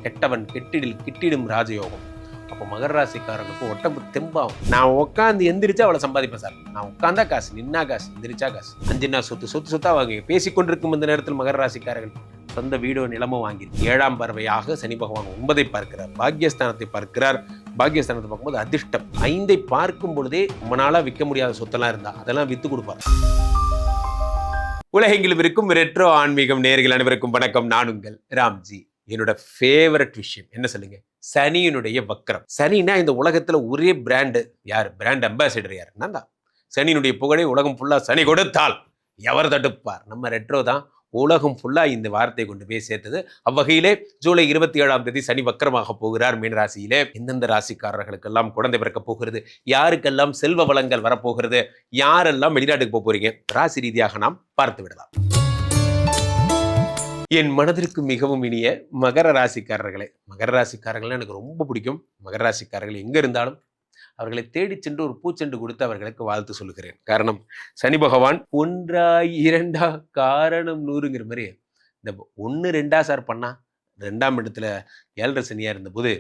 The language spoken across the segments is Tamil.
கெட்டவன் கிட்டிடும் ராஜயோகம். அப்போ மகர ராசிக்காரனுக்கு உடம்பு தெம்பாகும். நான் உட்காந்து எந்திரிச்சா அவளை சம்பாதிப்பேன் சார். நான் உட்காந்தா காசு, நின்னா காசு, எந்திரிச்சா காசு. 5 நாள் சொத்தா வாங்கி பேசிக்கொண்டிருக்கும் இந்த நேரத்தில் மகர ராசிக்காரர்கள் சொந்த வீடோ நிலமோ வாங்கி 7ஆம் பார்வையாக சனி பகவான் 9ஐ பார்க்கிறார், பாக்கியஸ்தானத்தை பார்க்கிறார். பாக்கியஸ்தானத்தை பார்க்கும்போது அதிர்ஷ்டம் 5ஐ பார்க்கும் பொழுதே ரொம்ப நாளா விற்க முடியாத சொத்தெல்லாம் இருந்தா அதெல்லாம் வித்து கொடுப்பார். உலகெங்கிலும் இருக்கும் ரெட்ரோ ஆன்மீகம் நேயர்கள் அனைவருக்கும் வணக்கம். நான் உங்கள் ராம்ஜி. என்னோட ஃபேவரட் விஷயம் என்ன சொல்லுங்க, சனியினுடைய வக்ரம். சனினா இந்த உலகத்துல ஒரே பிராண்டு யார், பிராண்ட் அம்பாசிடர் யார், நான் தான். சனியினுடைய புகழை உலகம் ஃபுல்லா சனி கொடுத்தால் எவர் தடுப்பார்? நம்ம ரெட்ரோ தான் உலகம் ஃபுல்லா இந்த வார்த்தையை கொண்டு போய் சேர்த்தது. அவ்வகையிலே ஜூலை 27ஆம் தேதி சனி வக்கரமாக போகிறார் மீன ராசியிலே. எந்தெந்த ராசிக்காரர்களுக்கெல்லாம் குழந்தை பிறக்க போகிறது, யாருக்கெல்லாம் செல்வ வளங்கள் வரப்போகிறது, யாரெல்லாம் வெளிநாட்டுக்கு போக போறீங்க, ராசி ரீதியாக நாம் பார்த்து விடலாம். என் மனதிற்கு மிகவும் இனிய மகர ராசிக்காரர்களே, மகர ராசிக்காரர்கள் எனக்கு ரொம்ப பிடிக்கும். மகர ராசிக்காரர்கள் எங்க இருந்தாலும் அவர்களை தேடி சென்று ஒரு பூச்செண்டு கொடுத்து அவர்களுக்கு வாழ்த்து சொல்லுகிறேன். காரணம், சனி பகவான் 1 2 காரணம் 100ங்கிற மாதிரி இந்த 1 2 சார் பண்ணா 2ஆம் இடத்துல 7 சனியா இருந்த போது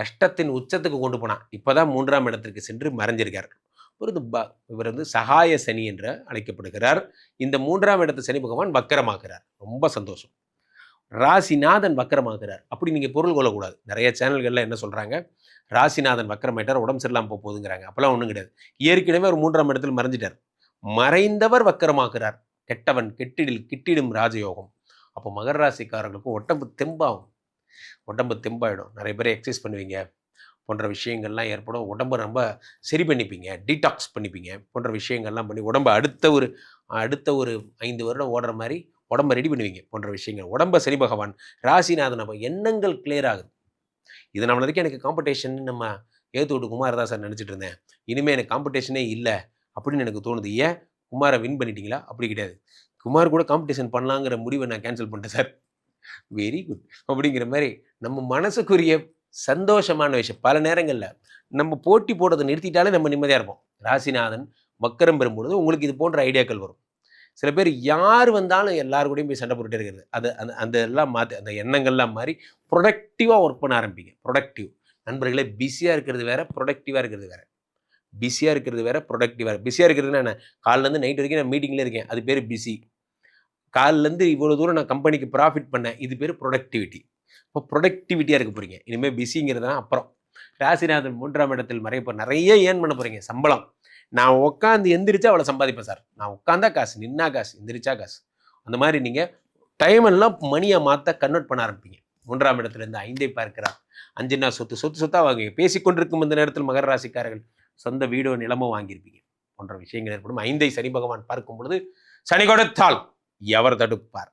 கஷ்டத்தின் உச்சத்துக்கு கொண்டு போனான். இப்பதான் 3ஆம் இடத்திற்கு சென்று மறைஞ்சிருக்கார். இவர் சகாய சனி என்று அழைக்கப்படுகிறார். இந்த 3ஆம் இடத்து சனி பகவான் வக்கரமாகிறார். ரொம்ப சந்தோஷம். ராசிநாதன் வக்கரமாகிறார். அப்படி நீங்க பொருள் கொள்ளக்கூடாது. நிறைய சேனல்கள்ல என்ன சொல்றாங்க, ராசிநாதன் வக்கரமாயிட்டார், உடம்பு சரியில்லாம போகுதுங்கிறாங்க. அப்பெல்லாம் ஒன்றும் கிடையாது. ஏற்கனவே ஒரு 3ஆம் இடத்தில் மறைஞ்சிட்டார். மறைந்தவர் வக்கரமாகிறார். கெட்டவன் கிட்டிடும் ராஜயோகம். அப்போ மகர ராசிக்காரர்களுக்கும் உடம்பு தெம்பாயிடும். நிறைய பேர் எக்ஸசைஸ் பண்ணுவீங்க போன்ற விஷயங்கள்லாம் ஏற்படும். உடம்பை ரொம்ப சரி பண்ணிப்பீங்க, டீடாக்ஸ் பண்ணிப்பீங்க போன்ற விஷயங்கள்லாம் பண்ணி உடம்பை அடுத்த ஒரு 5 வருடம் ஓடுற மாதிரி உடம்பை ரெடி பண்ணுவீங்க போன்ற விஷயங்கள். உடம்பை சனி பகவான் ராசிநாதன் அப்போ எண்ணங்கள் கிளியர் ஆகுது. இது நம்மள வரைக்கும் எனக்கு காம்படிஷன் நம்ம ஏத்து குமார் தான் சார் நினச்சிட்டு இருந்தேன். இனிமேல் எனக்கு காம்படிஷனே இல்லை அப்படின்னு எனக்கு தோணுது. ஏன், குமாரை வின் பண்ணிட்டீங்களா? அப்படி கிடையாது. குமார் கூட காம்படிஷன் பண்ணலாங்கிற முடிவை நான் கேன்சல் பண்ணிட்டேன் சார். வெரி குட் அப்படிங்கிற மாதிரி நம்ம மனசுக்குரிய சந்தோஷமான விஷயம். பல நேரங்களில் நம்ம போட்டி போடுறதை நிறுத்திட்டாலே நம்ம நிம்மதியாக இருப்போம். ராசிநாதன் வக்கரம் பெறும்பொழுது உங்களுக்கு இது போன்ற ஐடியாக்கள் வரும். சில பேர் யார் வந்தாலும் எல்லாரு கூடயும் போய் சண்டை போட்டுட்டே இருக்கிறது, அந்த எல்லாம் மாற்றி அந்த எண்ணங்கள்லாம் மாதிரி ப்ரொடக்டிவாக ஒர்க் பண்ண ஆரம்பிங்க. ப்ரொடக்டிவ் நண்பர்களே, பிஸியாக இருக்கிறது வேற, ப்ரொடக்டிவாக இருக்கிறது வேற. பிஸியாக இருக்கிறது வேற, ப்ரொடக்டிவாக. பிஸியாக இருக்கிறதுனா என்ன, காலிலேருந்து நைட் வரைக்கும் நான் மீட்டிங்கில் இருக்கேன், அது பேர் பிஸி. காலிலேருந்து இவ்வளோ தூரம் நான் கம்பெனிக்கு ப்ராஃபிட் பண்ணேன், இது பேர் ப்ரொடக்டிவிட்டி. இப்போ ப்ரொடக்டிவிட்டியாக இருக்க போகிறீங்க. இனிமேல் பிஸிங்கிறது தான் அப்புறம். ராசிநாதன் 3ஆம் இடத்தில் மறைப்போ நிறைய ஏர்ன் பண்ண போகிறீங்க. சம்பளம் நான் உட்காந்து எந்திரிச்சா அவளை சம்பாதிப்பேன் சார். நான் உட்காந்தா காசு, நின்னா காசு, எந்திரிச்சா காசு. அந்த மாதிரி நீங்கள் டைம் எல்லாம் மணியாக மாற்ற கன்வெர்ட் பண்ண ஆரம்பிப்பீங்க. 3ஆம் இடத்துலேருந்து 5ஐ பார்க்கிறார். 5 நாள் சொத்தா வாங்குவீங்க. பேசிக்கொண்டிருக்கும் இந்த நேரத்தில் மகர ராசிக்காரர்கள் சொந்த வீடோ நிலமோ வாங்கியிருப்பீங்க போன்ற விஷயங்கள் ஏற்படும். 5ஐ சனி பகவான் பார்க்கும் பொழுது சனி கொடுத்தால் எவர் தடுப்பார்?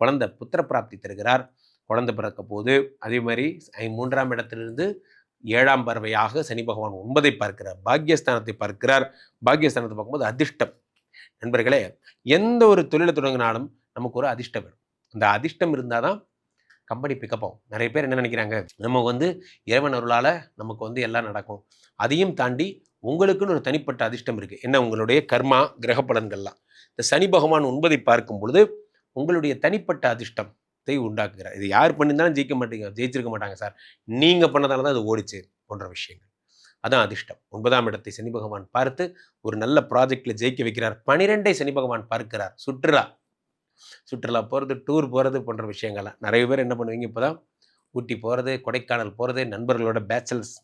குழந்தை புத்திர பிராப்தி தருகிறார். குழந்தை பிறக்க போது அதே மாதிரி 3ஆம் இடத்திலிருந்து 7ஆம் பார்வையாக சனி பகவான் 9ஐ பார்க்கிறார், பாக்கியஸ்தானத்தை பார்க்கிறார். பாக்கியஸ்தானத்தை பார்க்கும்போது அதிர்ஷ்டம். நண்பர்களே, எந்த ஒரு தொழிலை தொடங்கினாலும் நமக்கு ஒரு அதிர்ஷ்டம் வேணும். அந்த அதிர்ஷ்டம் இருந்தால் தான் கம்பெனி பிக்கப் ஆகும். நிறைய பேர் என்ன நினைக்கிறாங்க, நம்ம இறைவன் அருளால் நமக்கு எல்லாம் நடக்கும். அதையும் தாண்டி உங்களுக்குன்னு ஒரு தனிப்பட்ட அதிர்ஷ்டம் இருக்குது. என்ன, உங்களுடைய கர்மா கிரக பலன்கள்லாம். இந்த சனி பகவான் 9ஐ பார்க்கும் பொழுது உங்களுடைய தனிப்பட்ட அதிர்ஷ்டத்தை உண்டாக்குகிறார். இது யார் பண்ணியிருந்தாலும் ஜெயிச்சிருக்க மாட்டாங்க சார், நீங்கள் பண்ணதால தான் அது ஓடிச்சு போன்ற விஷயங்கள். அதான் அதிர்ஷ்டம். 9ஆம் இடத்தை சனி பகவான் பார்த்து ஒரு நல்ல ப்ராஜெக்டில் ஜெயிக்க வைக்கிறார். 12ஐ சனி பகவான் பார்க்கிறார். சுற்றுலா போகிறது, டூர் போகிறது போன்ற விஷயங்கள்லாம். நிறைய பேர் என்ன பண்ணுவீங்க, இப்போ தான் ஊட்டி போகிறது, கொடைக்கானல் போகிறது, நண்பர்களோட பேச்சலர்ஸ்.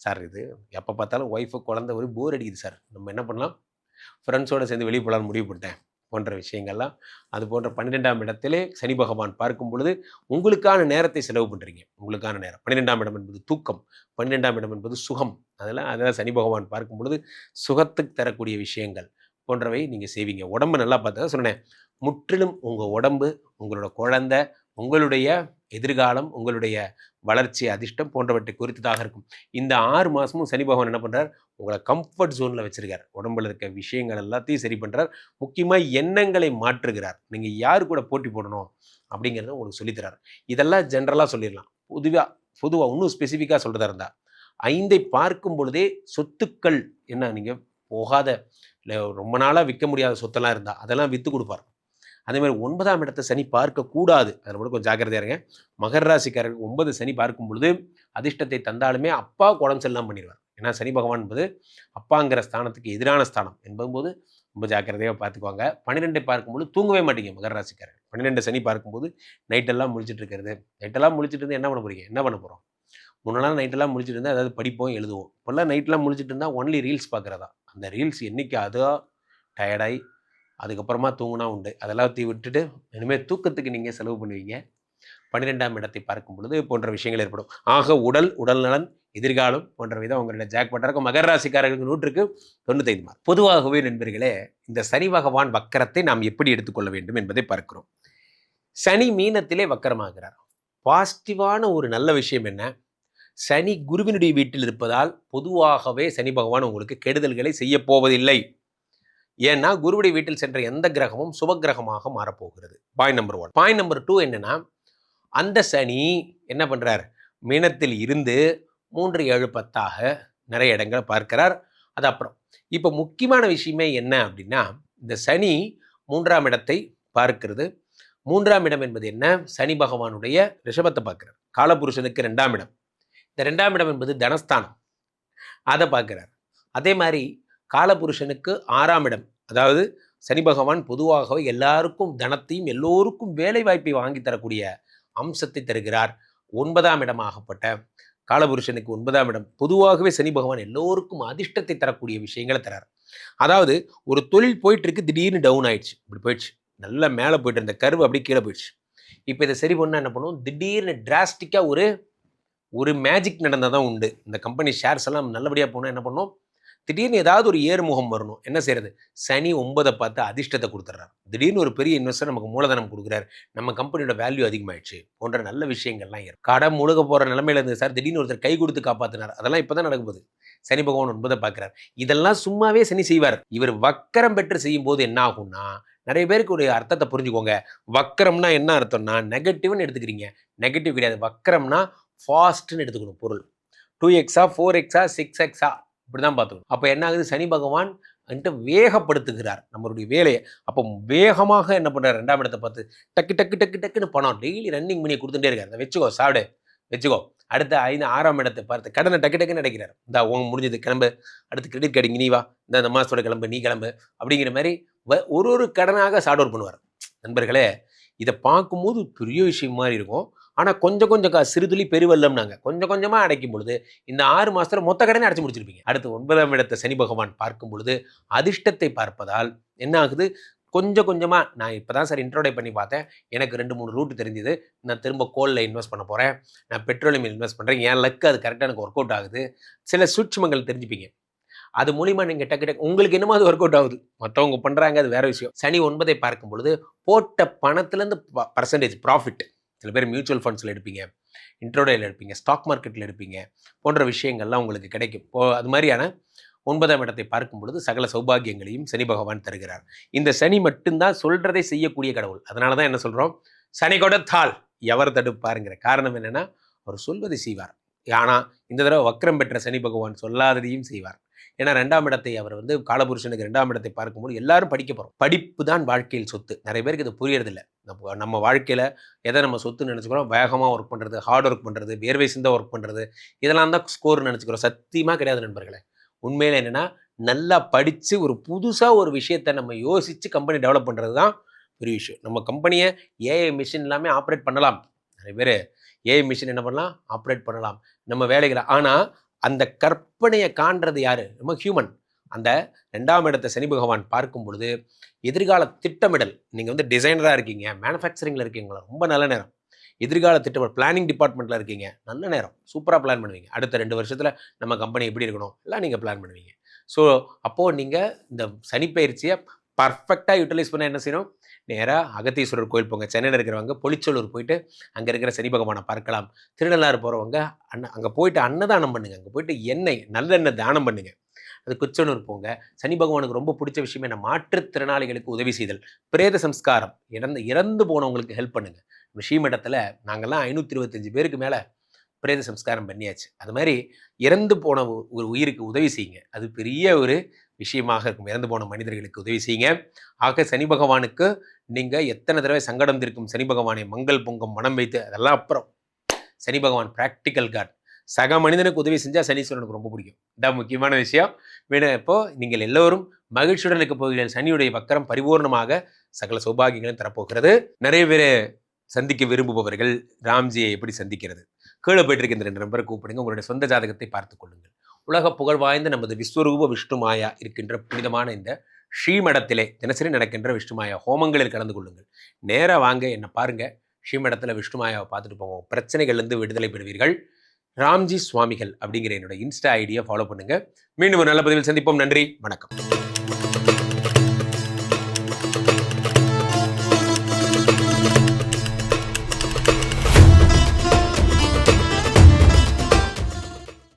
சார் இது எப்போ பார்த்தாலும் ஒய்ஃபு குழந்தை ஒரு போர் அடிக்குது சார், நம்ம என்ன பண்ணலாம், ஃப்ரெண்ட்ஸோடு சேர்ந்து வெளியே போகலான்னு முடிவு பண்ணிட்டேன் போன்ற விஷயங்கள்லாம். அது போன்ற 12ஆம் இடத்திலே சனி பகவான் பார்க்கும் பொழுது உங்களுக்கான நேரத்தை செலவு பண்ணுறீங்க. உங்களுக்கான நேரம். 12ஆம் இடம் என்பது தூக்கம், 12ஆம் இடம் என்பது சுகம். அதெல்லாம் சனி பகவான் பார்க்கும் பொழுது சுகத்துக்கு தரக்கூடிய விஷயங்கள் போன்றவை நீங்கள் செய்வீங்க. உடம்பு நல்லா பார்த்தா சொன்னேன், முற்றிலும் உங்கள் உடம்பு, உங்களோட குழந்தை, உங்களுடைய எதிர்காலம், உங்களுடைய வளர்ச்சி, அதிர்ஷ்டம் போன்றவற்றை குறித்ததாக இருக்கும். இந்த 6 மாதமும் சனி பகவான் என்ன பண்ணுறார், உங்களை கம்ஃபர்ட் ஜோனில் வச்சிருக்கார். உடம்புல இருக்க விஷயங்கள் எல்லாத்தையும் சரி பண்ணுறார். முக்கியமாக எண்ணங்களை மாற்றுகிறார். நீங்கள் யார் கூட போட்டி போடணும் அப்படிங்கிறத உங்களுக்கு சொல்லித்தரார். இதெல்லாம் ஜென்ரலாக சொல்லிடலாம். பொதுவாக இன்னும் ஸ்பெசிஃபிக்காக சொல்கிறதா இருந்தால் 5ஐ பார்க்கும் பொழுதே சொத்துக்கள் என்ன, நீங்கள் போகாத இல்லை ரொம்ப நாளாக விற்க முடியாத சொத்தெல்லாம் இருந்தால் அதெல்லாம் விற்று கொடுப்பார். அதே மாதிரி 9ஆம் இடத்தை சனி பார்க்கக்கூடாது, அதில் கூட கொஞ்சம் ஜாக்கிரதையாக இருங்க. மகர ராசிக்காரர்கள் 9 சனி பார்க்கும் பொழுது அதிர்ஷ்டத்தை தந்தாலுமே அப்பா உடம்பு சரியில்லாமல் பண்ணிடுவார். ஏன்னா சனி பகவான் என்பது அப்பாங்கிற ஸ்தானத்துக்கு எதிரான ஸ்தானம் என்பதும்போது ரொம்ப ஜாக்கிரதையாக பார்த்துக்குவாங்க. 12ஐ பார்க்கும்போது தூங்கவே மாட்டீங்க மகர ராசிக்காரர்கள். 12 சனி பார்க்கும்போது நைட்டெல்லாம் முழிச்சிட்டு இருக்கிறது. நைட்டெல்லாம் முழிச்சிட்டு இருந்து என்ன பண்ண போறீங்க? என்ன பண்ண போகிறோம்? முன்னெல்லாம் நைட்டெல்லாம் முழிச்சிட்டு இருந்தால் ஏதாவது படிப்போம், எழுதுவோம். இப்போல்லாம் நைட்லாம் முழிச்சிட்டு இருந்தால் ஒன்லி ரீல்ஸ் பார்க்குறதா. அந்த ரீல்ஸ் என்னைக்கு அதோ டயர்டாகி அதுக்கப்புறமா தூங்கினா உண்டு. அதெல்லாம் விட்டுட்டு இனிமேல் தூக்கத்துக்கு நீங்கள் செலவு பண்ணுவீங்க. 12ஆம் இடத்தை பார்க்கும் பொழுது போன்ற விஷயங்கள் ஏற்படும். ஆக உடல் நலன், எதிர்காலம் போன்றவை தான் உங்களுடைய ஜாக்பாட்டாக இருக்கும். மகர ராசிக்காரர்களுக்கு 100க்கு 95 மார்க். பொதுவாகவே நண்பர்களே, இந்த சனி பகவான் வக்கரத்தை நாம் எப்படி எடுத்துக்கொள்ள வேண்டும் என்பதை பார்க்கிறோம். சனி மீனத்திலே வக்கரமாகிறார். பாசிட்டிவான ஒரு நல்ல விஷயம் என்ன? சனி குருவினுடைய வீட்டில் இருப்பதால் பொதுவாகவே சனி பகவான் உங்களுக்கு கெடுதல்களை செய்ய போவதில்லை. ஏன்னா குருவுடைய வீட்டில் சென்ற எந்த கிரகமும் சுபகிரகமாக மாறப்போகிறது. Point number 1. பாயிண்ட் நம்பர் 2 என்னன்னா, அந்த சனி என்ன பண்றார்? மீனத்தில் இருந்து 3, 7, 10 நிறைய இடங்களை பார்க்கிறார். அது அப்புறம் இப்போ முக்கியமான விஷயமே என்ன அப்படின்னா, இந்த சனி 3ஆம் இடத்தை பார்க்கிறது. 3ஆம் இடம் என்பது என்ன? சனி பகவானுடைய ரிஷபத்தை பார்க்கிறார். காலபுருஷனுக்கு 2ஆம் இடம். இந்த 2ஆம் இடம் என்பது தனஸ்தானம், அதை பார்க்கிறார். அதே மாதிரி காலபுருஷனுக்கு 6ஆம் இடம், அதாவது சனி பகவான் பொதுவாகவே எல்லாருக்கும் தனத்தையும் எல்லோருக்கும் வேலை வாய்ப்பை வாங்கி தரக்கூடிய அம்சத்தை தருகிறார். 9ஆம் இடமாகப்பட்ட காலபுருஷனுக்கு 9ஆம் இடம் பொதுவாகவே சனி பகவான் எல்லோருக்கும் அதிர்ஷ்டத்தை தரக்கூடிய விஷயங்களை தரார். அதாவது ஒரு தொழில் போயிட்டு இருக்கு, திடீர்னு டவுன் ஆயிடுச்சு, இப்படி போயிடுச்சு, நல்லா மேலே போயிட்டு இருந்த கர்வு அப்படி கீழே போயிடுச்சு. இப்போ இதை சரி பண்ணால் என்ன பண்ணுவோம்? திடீர்னு டிராஸ்டிக்காக ஒரு மேஜிக் நடந்தால் தான் உண்டு. இந்த கம்பெனி ஷேர்ஸ் எல்லாம் நல்லபடியாக போனால் என்ன பண்ணோம்? திடீர்னு ஏதாவது ஒரு ஏறுமுகம் வரணும். என்ன செய்யறது? சனி 9 பார்த்து அதிர்ஷ்டத்தை கொடுத்துட்றாரு. திடீர்னு ஒரு பெரிய இன்வெஸ்டர் நமக்கு மூலதனம் கொடுக்குறாரு, நம்ம கம்பெனியோட வேல்யூ அதிகமாயிடுச்சு போன்ற நல்ல விஷயங்கள்லாம் இருக்கு. கடன் முழுக போகிற நிலைமையில இருந்து சார் திடீர்னு ஒருத்தர் கை கொடுத்து காப்பாற்றினார். அதெல்லாம் இப்போ தான் நடக்கும்போது சனி பகவான் 9 பார்க்குறார். இதெல்லாம் சும்மாவே சனி செய்வார். இவர் வக்கரம் பெற்று செய்யும் போது என்ன ஆகும்னா, நிறைய பேருக்கு ஒரு அர்த்தத்தை புரிஞ்சுக்கோங்க. வக்கரம்னா என்ன அர்த்தம்னா, நெகட்டிவ்னு எடுத்துக்கிறீங்க. நெகட்டிவ் கிடையாது. வக்கரம்னா ஃபாஸ்ட்னு எடுத்துக்கணும் பொருள். 2x 4x 6x இப்படி தான் பார்த்துக்கணும். அப்போ என்ன ஆகுது? சனி பகவான் வேகப்படுத்துகிறார் நம்மளுடைய வேலையை. அப்போ வேகமாக என்ன பண்ணுறார்? 2ஆம் இடத்தை பார்த்து டக்கு டக்கு டக்கு டக்குன்னு பணம் டெய்லி ரன்னிங் பண்ணி கொடுத்துட்டே இருக்காரு. அதை வச்சுக்கோ, சாப்பிடு, வச்சுக்கோ. அடுத்த 6ஆம் இடத்தை பார்த்து கடனை டக்கு டக்குன்னு அடைக்கிறார். இந்த உங்க முடிஞ்சது, கிளம்பு, அடுத்து கிரெடிட் கார்டு நீ வா, இந்த மாதத்தோட கிளம்பு, நீ கிளம்பு அப்படிங்கிற மாதிரி ஒரு கடனாக சார்ட் அவுட் பண்ணுவார். நண்பர்களே, இதை பார்க்கும்போது பெரிய விஷயம் மாதிரி இருக்கும். ஆனால் கொஞ்சம் கொஞ்சம் சிறுதுளி பெருவெள்ளம்னாங்க. கொஞ்சம் கொஞ்சமாக அடைக்கும் பொழுது இந்த 6 மாதத்துல மொத்த கடனை அடைச்சி முடிச்சிருப்பீங்க. அடுத்து 9ஆம் இடத்தை சனி பகவான் பார்க்கும் பொழுது அதிர்ஷ்டத்தை பார்ப்பதால் என்ன ஆகுது? கொஞ்சம் கொஞ்சமாக, நான் இப்போ தான் சார் இன்ட்ரோடை பண்ணி பார்த்தேன், எனக்கு 2-3 ரூட் தெரிஞ்சுது, நான் திரும்ப கோலில் இன்வெஸ்ட் பண்ண போகிறேன், நான் பெட்ரோலியம் இன்வெஸ்ட் பண்ணுறேன், என் லக்கு அது கரெக்டாக எனக்கு ஒர்க் அவுட் ஆகுது, சில சூட்சுமங்கள் தெரிஞ்சுப்பீங்க. அது மூலிமா நீங்கள் டக்கு உங்களுக்கு என்னமோ அது ஒர்க் அவுட் ஆகுது, மற்றவங்க பண்ணுறாங்க, அது வேறு விஷயம். சனி 9ஐ பார்க்கும் பொழுது போட்ட பணத்துலேருந்து பர்சன்டேஜ் ப்ராஃபிட், சில பேர் மியூச்சுவல் ஃபண்ட்ஸில் எடுப்பீங்க, இன்ட்ரோடேயில் எடுப்பீங்க, ஸ்டாக் மார்க்கெட்டில் எடுப்பீங்க போன்ற விஷயங்கள்லாம் உங்களுக்கு கிடைக்கும். அது மாதிரியான 9ஆம் இடத்தை பார்க்கும் பொழுது சகல சௌபாகியங்களையும் சனி பகவான் தருகிறார். இந்த சனி மட்டும்தான் சொல்றதை செய்யக்கூடிய கடவுள். அதனால தான் என்ன சொல்கிறோம்? சனி கொடுத்தால் எவர் தடுப்பாருங்கிற காரணம் என்னென்னா, அவர் சொல்வதை செய்வார். ஆனால் இந்த தடவை வக்ரம் பெற்ற சனி பகவான் சொல்லாததையும் செய்வார். ஏன்னா 2ஆம் இடத்தை அவர் காலபுருஷனுக்கு 2ஆம் இடத்தை பார்க்கும்போது எல்லாரும் படிக்க போகிறோம். படிப்பு தான் வாழ்க்கையில் சொத்து. நிறைய பேருக்கு இது புரியறதில்லை. நம்ம வாழ்க்கையில் எதை நம்ம சொத்துன்னு நினச்சிக்கிறோம்? வேகமாக ஒர்க் பண்ணுறது, ஹார்ட் ஒர்க் பண்ணுறது, வேர்வை சிந்த ஒர்க் பண்ணுறது, இதெல்லாம் தான் ஸ்கோர்னு நினச்சிக்கிறோம். சத்தியமாக கிடையாது நண்பர்களே. உண்மையில் என்னென்னா, நல்லா படித்து ஒரு புதுசாக ஒரு விஷயத்தை நம்ம யோசித்து கம்பெனி டெவலப் பண்ணுறது தான் பெரிய விஷயம். நம்ம கம்பெனியை ஏஐ மிஷின் எல்லாமே ஆப்ரேட் பண்ணலாம். நிறைய பேர் ஏஐ மிஷின் என்ன பண்ணலாம்? ஆப்ரேட் பண்ணலாம் நம்ம வேலைகளை. ஆனால் அந்த கற்பனையை காண்றது யாரு? நம்ம ஹியூமன். அந்த 2ஆம் இடத்தை சனி பகவான் பார்க்கும் பொழுது எதிர்கால திட்டமிடல், நீங்கள் டிசைனராக இருக்கீங்க, மேனுஃபேக்சரிங்கில் இருக்கீங்களா, ரொம்ப நல்ல நேரம். எதிர்கால திட்டமிடல், பிளானிங் டிபார்ட்மெண்ட்டில் இருக்கீங்க, நல்ல நேரம், சூப்பராக பிளான் பண்ணுவீங்க. அடுத்த 2 வருஷத்தில் நம்ம கம்பெனி எப்படி இருக்கணும் எல்லாம் நீங்கள் பிளான் பண்ணுவீங்க. ஸோ அப்போது நீங்கள் இந்த சனிப்பயிற்சியை பர்ஃபெக்டாக யூட்டிலைஸ் பண்ண என்ன செய்யணும்? நேராக அகத்தீஸ்வரர் கோயில் போங்க. சென்னையில் இருக்கிறவங்க பொலிச்சலூர் போயிட்டு அங்கே இருக்கிற சனி பகவானை பார்க்கலாம். திருநள்ளாறு போகிறவங்க அங்கே போயிட்டு அன்னதானம் பண்ணுங்கள். அங்கே போயிட்டு நல்லெண்ணெய் தானம் பண்ணுங்கள். அது குச்சனூர் போங்க. சனி பகவானுக்கு ரொம்ப பிடிச்ச விஷயம் என்ன? மாற்றுத்திறனாளிகளுக்கு உதவி செய்தல், பிரேத சம்ஸ்காரம், இறந்து போனவங்களுக்கு ஹெல்ப் பண்ணுங்கள். ஸ்ரீமடத்தில் நாங்கள்லாம் 525 பேருக்கு மேலே பிரேத சம்ஸ்காரம் பண்ணியாச்சு. அது மாதிரி இறந்து போன ஒரு உயிருக்கு உதவி செய்யுங்க. அது பெரிய ஒரு விஷயமாக இருக்கும். இறந்து போன மனிதர்களுக்கு உதவி செய்யுங்க. ஆக சனி பகவானுக்கு நீங்கள் எத்தனை தடவை சங்கடம் தீர்க்கும் சனி பகவானை மங்கள் பொங்கும் மனம் வைத்து அதெல்லாம் அப்புறம். சனி பகவான் பிராக்டிக்கல் காட். சக மனிதனுக்கு உதவி செஞ்சால் சனீஸ்வரனுக்கு ரொம்ப பிடிக்கும். இதான் முக்கியமான விஷயம். இப்போ நீங்கள் எல்லோரும் மகிழ்ச்சியுடன் இருக்க போகிறீர்கள். சனியுடைய வக்கரம் பரிபூர்ணமாக சகல சௌபாகியங்களும் தரப்போகிறது. நிறைய பேர் சந்திக்க விரும்புபவர்கள் ராம்ஜியை எப்படி சந்திக்கிறது, கீழே போயிட்டு இருக்க இந்த 2 நம்பரை கூப்பிடுங்க. உங்களுடைய சொந்த ஜாதகத்தை பார்த்துக் கொள்ளுங்கள். உலக புகழ் வாய்ந்த நமது விஸ்வரூப விஷ்ணுமாயா இருக்கின்ற புனிதமான இந்த ஸ்ரீமடத்திலே தினசரி நடக்கின்ற விஷ்ணுமாயா ஹோமங்களில் கலந்து கொள்ளுங்கள். நேராக வாங்க, என்னை பாருங்க, ஸ்ரீமடத்தில் விஷ்ணுமாயாவை பார்த்துட்டு போங்க. பிரச்சனைகள்லேருந்து விடுதலை பெறுவீர்கள். ராம்ஜி சுவாமிகள் அப்படிங்கிற என்னோட இன்ஸ்டா ஐடியை ஃபாலோ பண்ணுங்க. மீண்டும் ஒரு நல்ல பதிவில் சந்திப்போம். நன்றி, வணக்கம்.